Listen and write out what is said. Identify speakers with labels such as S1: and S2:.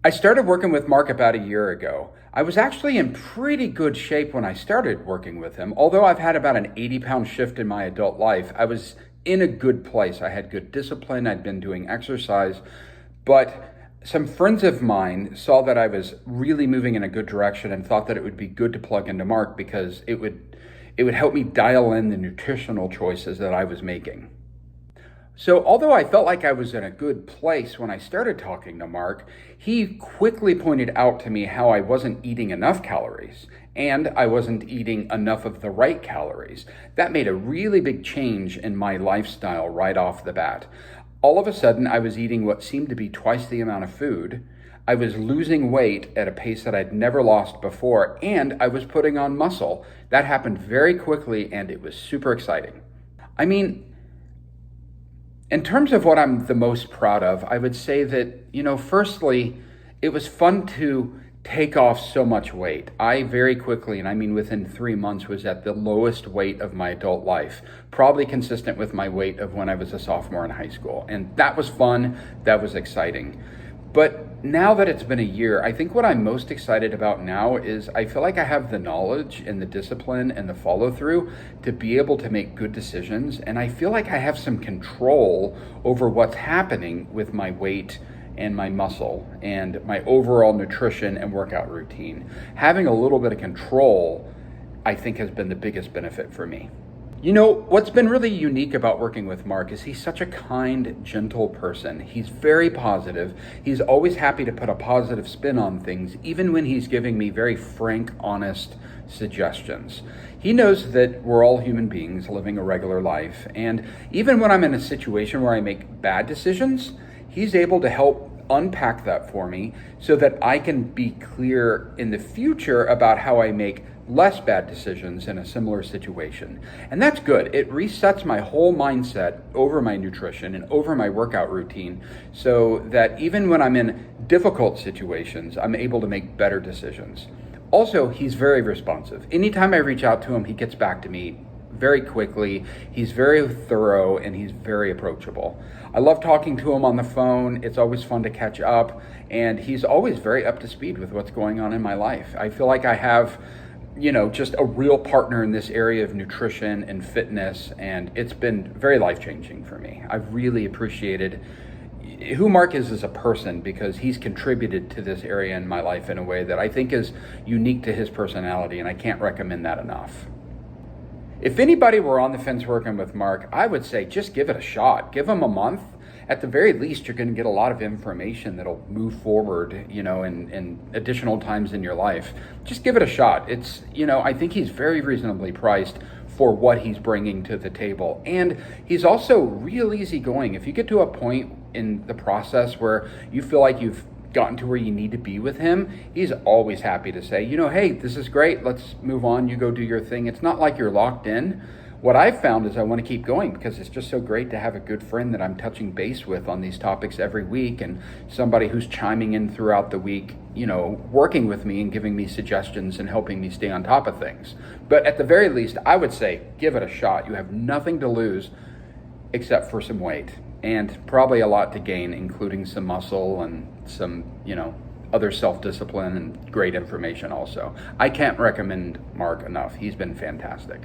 S1: I started working with Mark about a year ago. I was actually in pretty good shape when I started working with him. Although I've had about an 80-pound shift in my adult life, I was in a good place. I had good discipline, I'd been doing exercise, but some friends of mine saw that I was really moving in a good direction and thought that it would be good to plug into Mark because it would help me dial in the nutritional choices that I was making. So, although I felt like I was in a good place when I started talking to Mark, he quickly pointed out to me how I wasn't eating enough calories and I wasn't eating enough of the right calories. That made a really big change in my lifestyle right off the bat. All of a sudden, I was eating what seemed to be twice the amount of food. I was losing weight at a pace that I'd never lost before, and I was putting on muscle. That happened very quickly, and it was super exciting. I mean, in terms of what I'm the most proud of, I would say that, firstly, it was fun to take off so much weight. I very quickly, and I mean within 3 months, was at the lowest weight of my adult life, probably consistent with my weight of when I was a sophomore in high school. And that was fun, that was exciting. But now that it's been a year, I think what I'm most excited about now is I feel like I have the knowledge and the discipline and the follow through to be able to make good decisions. And I feel like I have some control over what's happening with my weight and my muscle and my overall nutrition and workout routine. Having a little bit of control, I think, has been the biggest benefit for me. What's been really unique about working with Mark is he's such a kind, gentle person. He's very positive. He's always happy to put a positive spin on things, even when he's giving me very frank, honest suggestions. He knows that we're all human beings living a regular life, and even when I'm in a situation where I make bad decisions, he's able to help unpack that for me so that I can be clear in the future about how I make less bad decisions in a similar situation. And that's good. It resets my whole mindset over my nutrition and over my workout routine so that even when I'm in difficult situations, I'm able to make better decisions. Also, he's very responsive. Anytime I reach out to him, he gets back to me very quickly. He's very thorough and he's very approachable. I love talking to him on the phone. It's always fun to catch up, and he's always very up to speed with what's going on in my life. I feel like I have just a real partner in this area of nutrition and fitness, and it's been very life-changing for me. I've really appreciated who Mark is as a person because he's contributed to this area in my life in a way that I think is unique to his personality, and I can't recommend that enough. If anybody were on the fence working with Mark, I would say just give it a shot. Give him a month. At the very least, you're going to get a lot of information that'll move forward, in additional times in your life. Just give it a shot. I think he's very reasonably priced for what he's bringing to the table. And he's also real easygoing. If you get to a point in the process where you feel like you've gotten to where you need to be with him, he's always happy to say, hey, this is great. Let's move on. You go do your thing. It's not like you're locked in. What I've found is I want to keep going because it's just so great to have a good friend that I'm touching base with on these topics every week, and somebody who's chiming in throughout the week, working with me and giving me suggestions and helping me stay on top of things. But at the very least, I would say give it a shot. You have nothing to lose except for some weight and probably a lot to gain, including some muscle and some, other self-discipline and great information also. I can't recommend Mark enough. He's been fantastic.